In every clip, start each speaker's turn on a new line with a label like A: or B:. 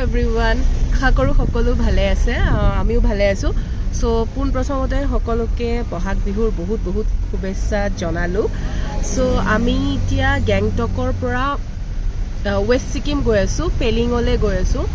A: Everyone, আশা কৰোঁ সকলো ভালে আছে, আমিও ভালে আছোঁ। চ' পোনপ্ৰথমতে সকলোকে বহাগ বিহুৰ বহুত বহুত শুভেচ্ছা জনালোঁ। চ' আমি এতিয়া গেংটকৰ পৰা ৱেষ্ট ছিকিম গৈ আছোঁ, পেলিঙলৈ গৈ আছোঁ।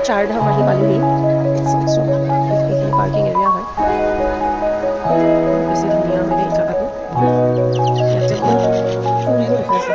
A: চাৰধাম আহি পালোহি। এইখিনি পাৰ্কিং এৰিয়া হয়, বেছি ধুনীয়া হয় এই জেগাটো। ইয়াতে ফুলবোৰ দেখাইছে।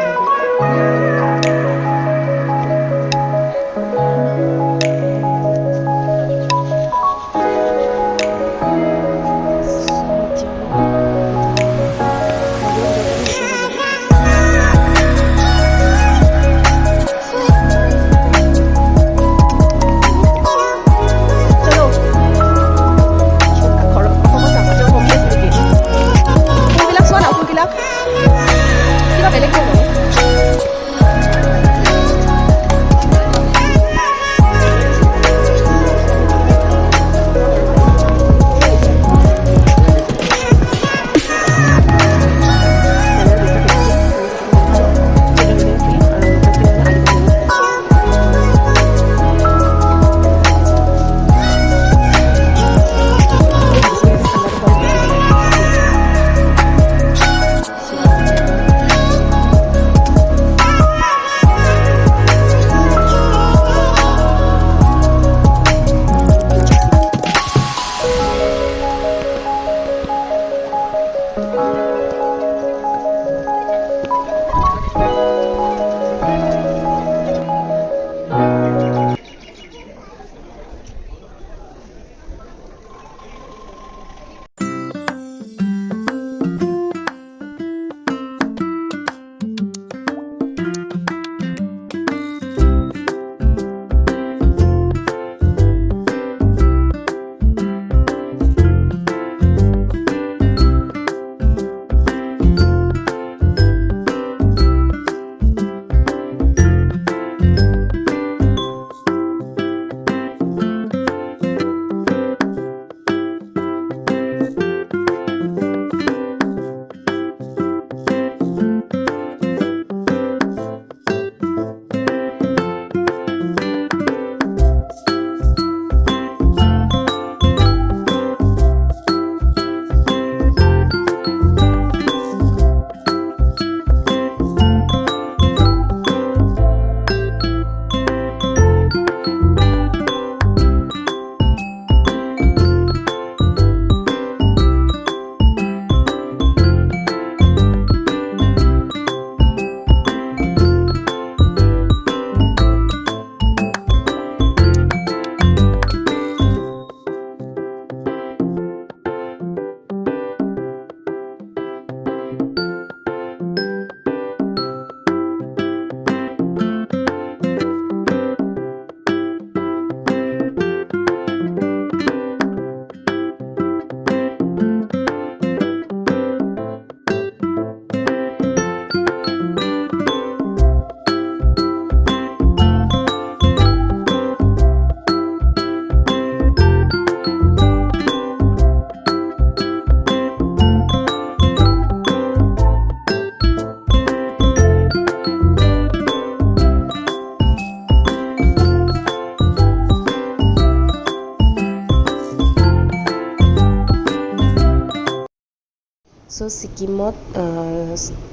A: সো ছিকিমত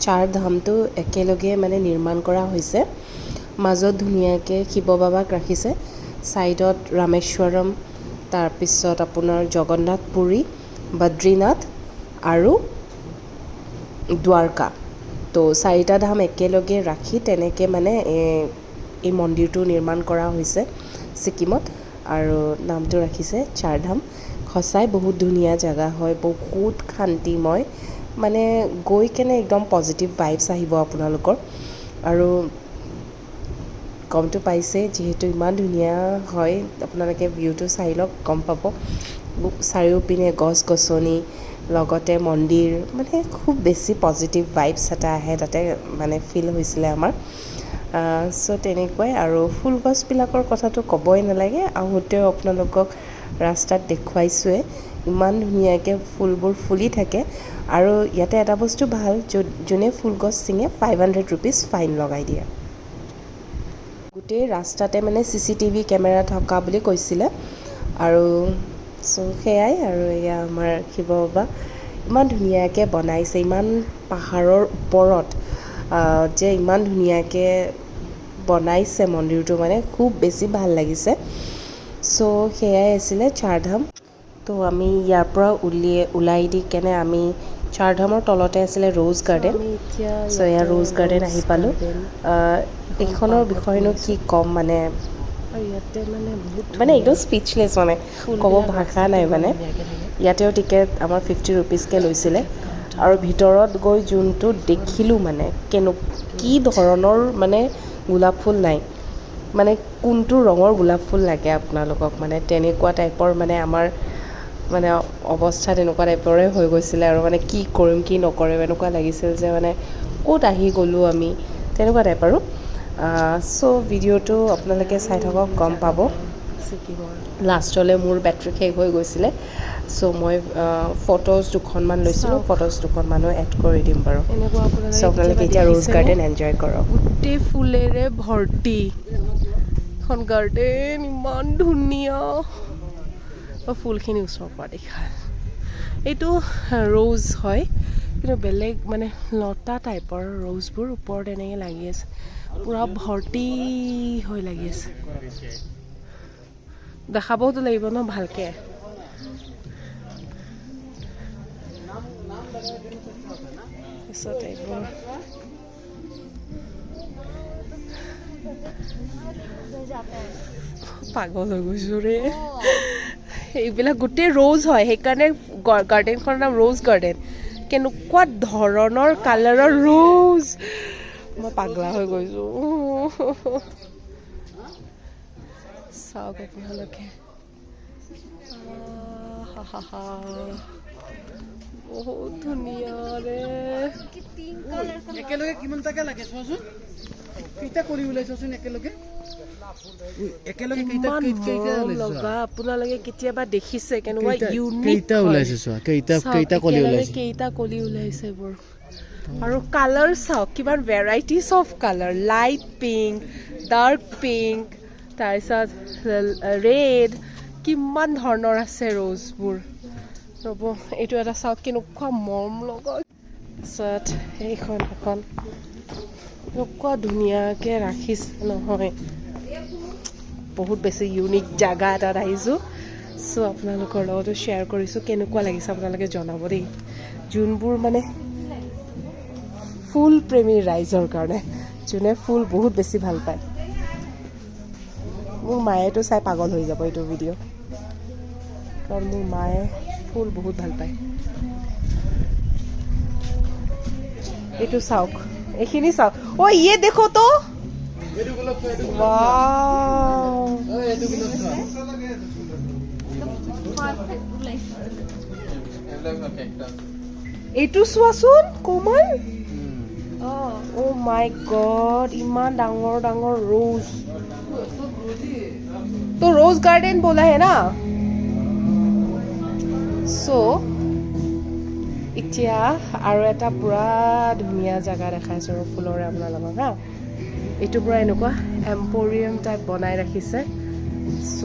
A: 4 ধামটো একেলগে মানে নিৰ্মাণ কৰা হৈছে মাজত ধুনীয়াকৈ শিৱ বাবাক ৰাখিছে সাইডত ৰামেশ্বৰম তাৰপিছত আপোনাৰ জগন্নাথ পুৰী বদ্ৰীনাথ আৰু দ্বাৰকা তো 4টা ধাম একেলগে ৰাখি তেনেকৈ মানে এই মন্দিৰটো নিৰ্মাণ কৰা হৈছে ছিকিমত আৰু নামটো ৰাখিছে 4 ধাম সঁচাই বহুত ধুনীয়া জেগা হয় বহুত শান্তিময় মানে গৈ কেনে একদম পজিটিভ ভাইবছ আহিব আপোনালোকৰ আৰু গমটো পাইছে যিহেতু ইমান ধুনীয়া হয় আপোনালোকে ভিউটো চাই লওক গম পাব চাৰিওপিনে গছ গছনি লগতে মন্দিৰ মানে খুব বেছি পজিটিভ ভাইবছ এটা আহে তাতে মানে ফিল হৈছিলে আমাৰ সো তেনেকুৱাই আৰু ফুল গছবিলাকৰ কথাটো ক'বই নালাগে আহোঁতেও আপোনালোকক ৰাস্তাত দেখুৱাইছোৱে ইমান ধুনীয়াকৈ ফুলবোৰ ফুলি থাকে আৰু ইয়াতে এটা বস্তু ভাল যোনে ফুল গছ ছিঙে 500 ৰুপিজ ফাইন লগাই দিয়ে গোটেই ৰাস্তাতে মানে CCTV কেমেৰা থকা বুলি কৈছিলে আৰু সো সেয়াই আৰু এয়া আমাৰ শিৱ বাবা ইমান ধুনীয়াকৈ বনাইছে ইমান পাহাৰৰ ওপৰত যে ইমান ধুনীয়াকৈ বনাইছে মন্দিৰটো মানে খুব বেছি ভাল লাগিছে সো সেয়াই আছিলে 4 ধাম তো আমি ইয়াৰ পৰা ওলাই দি কেনে আমি 4 ধামৰ তলতে আছিলে ৰ'জ গাৰ্ডেন সো এয়া ৰ'জ গাৰ্ডেন আহি পালোঁ এইখনৰ বিষয়েনো কি ক'ম মানে ইয়াতে মানে একদম স্পীচলেছ মানে ক'ব ভাষা নাই মানে ইয়াতেও টিকেট আমাৰ 50 ৰুপিজকৈ লৈছিলে আৰু ভিতৰত গৈ যোনটো দেখিলোঁ মানে কি ধৰণৰ মানে গোলাপ ফুল নাই মানে কোনটো ৰঙৰ গোলাপ ফুল লাগে আপোনালোকক মানে তেনেকুৱা টাইপৰ মানে আমাৰ মানে অৱস্থা তেনেকুৱা টাইপৰে হৈ গৈছিলে আৰু মানে কি কৰিম কি নকৰিম এনেকুৱা লাগিছিল যে মানে ক'ত আহি গ'লোঁ আমি তেনেকুৱা টাইপ আৰু সো ভিডিঅ'টো আপোনালোকে চাই থাকক গম পাব লাষ্টলৈ মোৰ বেটাৰী শেষ হৈ গৈছিলে সো মই ফটোজ দুখনমান লৈছিলোঁ ফটোজ দুখনমানো এড কৰি দিম বাৰু সো আপোনালোকে এতিয়া ৰ'জ গাৰ্ডেন এনজয় কৰক গোটেই ফুলেৰে ভৰ্তি এখন গাৰ্ডেন ইমান ধুনীয়া ফুলখিনি ওচৰৰ পৰা দেখা এইটো ৰ'জ হয় কিন্তু বেলেগ মানে লতা টাইপৰ ৰ'জবোৰ ওপৰত এনেকৈ লাগি আছে পুৰা ভৰ্তি হৈ লাগি আছে দেখাবওতো লাগিব ন ভালকৈ তাৰপিছত এইবোৰ পাগল হৈ গৈছোঁ ৰে এইবিলাক গোটেই ৰ'জ হয় সেইকাৰণে গাৰ্ডেনখনৰ নাম ৰ'জ গাৰ্ডেন কেনেকুৱা ধৰণৰ কালাৰৰ ৰ'জ মই পাগলা হৈ গৈছোঁ চাওক আপোনালোকে বহুত ধুনীয়া ৰে
B: একেলগে কিমান টকা লাগে চোৱাচোন কেইটা কৰি ওলাইছোচোন একেলগে
A: লগা আপোনালোকে কেতিয়াবা দেখিছে কেনেকুৱা ইউনিক
B: কেইটা ওলাইছে চোৱা কেইটা কলি ওলাইছে
A: কেইটা কলি ওলাইছে এইবোৰ আৰু কালাৰ চাওক কিমান varieties of colour light pink dark pink তাৰপিছত ৰেড কিমান ধৰণৰ আছে ৰ'জবোৰ ৰ'ব এইটো এটা চাওক কেনেকুৱা মৰম লগা তাৰপিছত এইখন এখন কেনেকুৱা ধুনীয়াকৈ ৰাখিছে নহয় বহুত বেছি ইউনিক জেগা এটাত আহিছোঁ চ' আপোনালোকৰ লগতো শ্বেয়াৰ কৰিছোঁ কেনেকুৱা লাগিছে আপোনালোকে জনাব দেই যোনবোৰ মানে ফুল প্ৰেমী ৰাইজৰ কাৰণে যোনে ফুল বহুত বেছি ভাল পায় মোৰ মায়েতো চাই পাগল হৈ যাব এইটো ভিডিঅ' কাৰণ মোৰ মায়ে ফুল বহুত ভাল পায় এইটো চাওক এইখিনি চাওক অ' ইয়ে দেখো তো এইটো চোৱাচোন কোমল অ' মাই গড ইমান ডাঙৰ ডাঙৰ ৰ'জ তো ৰ'জ গাৰ্ডেন বোলা হে না চ' এতিয়া আৰু এটা পুৰা ধুনীয়া জেগা দেখাইছোঁ আৰু ফুলৰে আপোনালোকক হা এইটো পুৰা এনেকুৱা এম্পৰিয়াম টাইপ বনাই ৰাখিছে চ'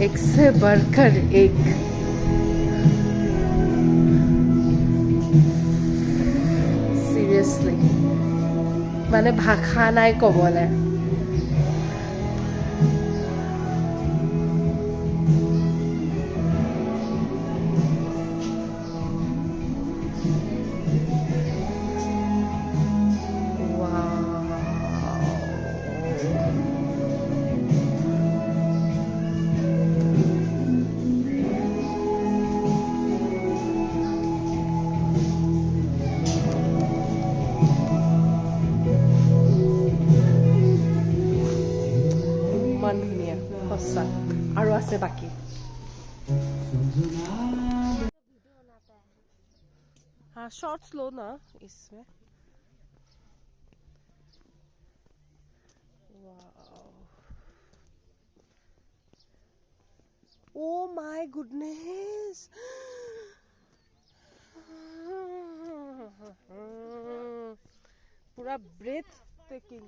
A: एक से बढ़कर एक চিৰিয়াছলি মানে ভাষা নাই ক'বলৈ ইমান ধুনীয়া সঁচা আৰু আছে বাকী हाँ शॉर्ट्स लो ना इसमें ओ माय गुडनेस पूरा breathtaking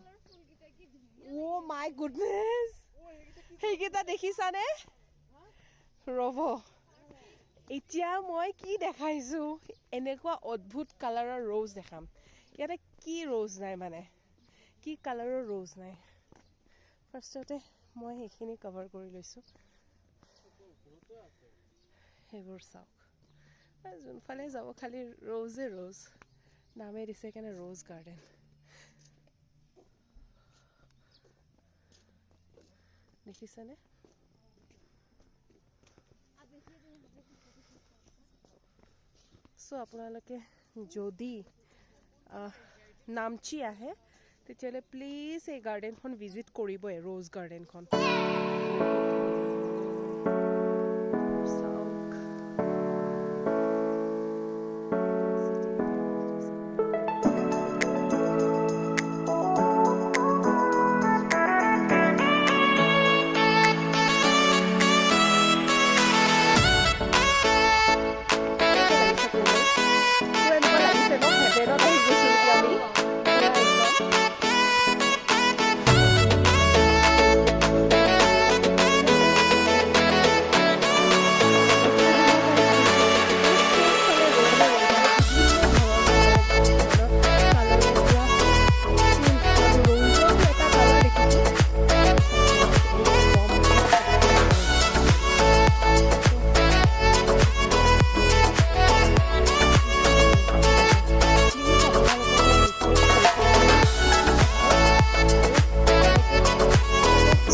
A: oh my goodness সেইকেইটা দেখিছানে ৰ'ব এতিয়া মই কি দেখাইছোঁ এনেকুৱা অদ্ভুত কালাৰৰ ৰ'জ দেখাম ইয়াতে কি ৰ'জ নাই মানে কি কালাৰৰ ৰ'জ নাই ফাৰ্ষ্টতে মই সেইখিনি কভাৰ কৰি লৈছোঁ সেইবোৰ চাওক যোনফালে যাব খালি ৰ'জে ৰ'জ নামেই দিছে কাৰণে ৰ'জ গাৰ্ডেন দেখিছেনে চ' আপোনালোকে যদি নামচি আহে তেতিয়াহ'লে প্লিজ এই গাৰ্ডেনখন ভিজিট কৰিবই ৰ'জ গাৰ্ডেনখন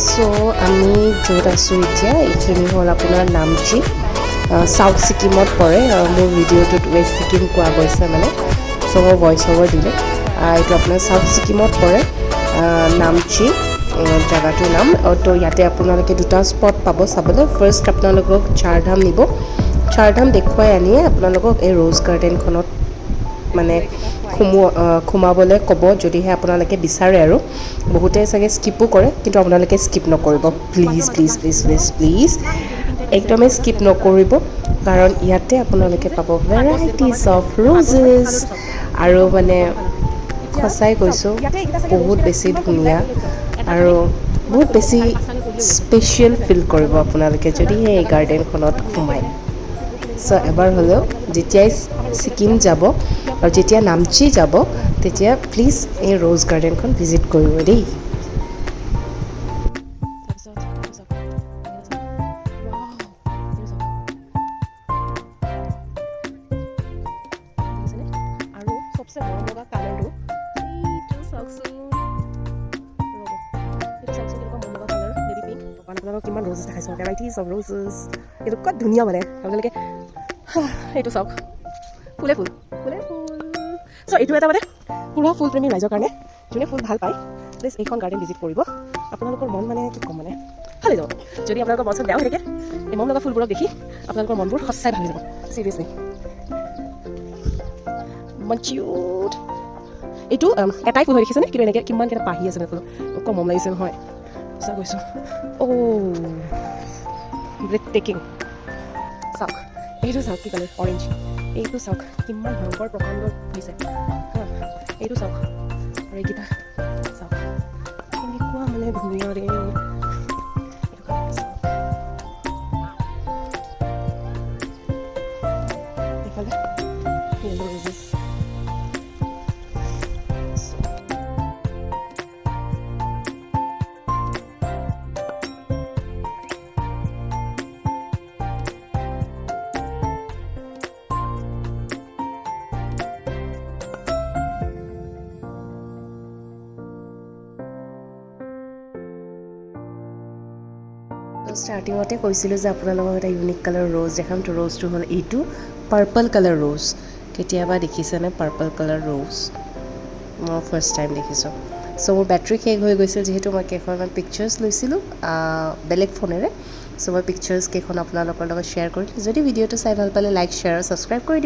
A: চ' আমি য'ত আছোঁ এতিয়া এইখিনি হ'ল আপোনাৰ নামচি চাউথ ছিকিমত পৰে মোৰ ভিডিঅ'টোত ৱেষ্ট ছিকিম কোৱা গৈছে মানে চ' মই ভইচ অভাৰ দিলোঁ এইটো আপোনাৰ চাউথ ছিকিমত পৰে নামচি জেগাটোৰ নাম তো ইয়াতে আপোনালোকে দুটা স্পট পাব চাবলৈ ফাৰ্ষ্ট আপোনালোকক চাৰধাম নিব চাৰধাম দেখুৱাই আনিয়ে আপোনালোকক এই ৰ'জ গাৰ্ডেনখনত মানে সোমাবলৈ ক'ব যদিহে আপোনালোকে বিচাৰে আৰু বহুতে চাগে স্কিপো কৰে কিন্তু আপোনালোকে স্কিপ নকৰিব please please please please please একদমেই স্কিপ নকৰিব কাৰণ ইয়াতে আপোনালোকে পাব ভেৰাইটিজ অফ ৰ'জেছ আৰু মানে সঁচাই কৈছোঁ বহুত বেছি ধুনীয়া আৰু বহুত বেছি স্পেচিয়েল ফিল কৰিব আপোনালোকে যদিহে এই গাৰ্ডেনখনত সোমায় চ' এবাৰ হ'লেও যেতিয়াই ছিকিম যাব আৰু যেতিয়া নামচি যাব তেতিয়া প্লিজ এই ৰ'জ গাৰ্ডেনখন ভিজিট কৰিব দেই আৰু চবচে মৰম লগা কালাৰটো এইটো চাওকচোন আপোনালোকক কিমান ৰ'জেছ দেখাইছোঁ ভেৰাইটিজ অফ ৰ'জেছ এইটো ক'ত ধুনীয়া মানে আপোনালোকে এইটো চাওক ফুলে ফুল চ' এইটো এটা মানে পুৰা ফুল প্ৰেমী ৰাইজৰ কাৰণে যোনে ফুল ভাল পায় প্লিজ এইখন গাৰ্ডেন ভিজিট কৰিব আপোনালোকৰ মন মানে কি ক'ম মানে ভাল হৈ যাব যদি আপোনালোকৰ মন চন বেয়া হৈ থাকে এই মন লগা ফুলবোৰক দেখি আপোনালোকৰ মনবোৰ সঁচাই ভাল হৈ যাব চিৰিয়াছলি কিউট এইটো এটাই ফুল হৈ দেখিছেনে কিন্তু এনেকৈ কিমানকেইটা পাহি আছে ফুল অকণ মম লাগিছে নহয় সঁচা কৈছোঁ ব্ৰেথ টেকিং চাওক এইটো চাওক কি কালাৰ অৰেঞ্জ এইটো চাওক কিমান ভয়ংকৰ প্ৰকাণ্ড হৈছে এইটো চাওক আৰু এইকেইটা চাওক এনেকুৱা মানে ধুনীয়া ৰে এইফালে য়েল্ল' ৰ'জেছ ষ্টাৰ্টিঙতে কৈছিলোঁ যে আপোনালোকক এটা ইউনিক কালাৰ ৰ'জ দেখাম তো ৰ'জটো হ'ল এইটো পাৰ্পল কালাৰ ৰ'জ কেতিয়াবা দেখিছেনে পাৰ্পল কালাৰ ৰ'জ মই ফাৰ্ষ্ট টাইম দেখিছোঁ চ' মোৰ বেটাৰী শেষ হৈ গৈছিল যিহেতু মই কেইখনমান পিকচাৰ্ছ লৈছিলোঁ বেলেগ ফোনেৰে চ' মই পিকচাৰ্ছ কেইখন আপোনালোকৰ লগত শ্বেয়াৰ কৰিম যদি ভিডিঅ'টো চাই ভাল পালে লাইক শ্বেয়াৰ আৰু ছাবস্ক্ৰাইব কৰি দিম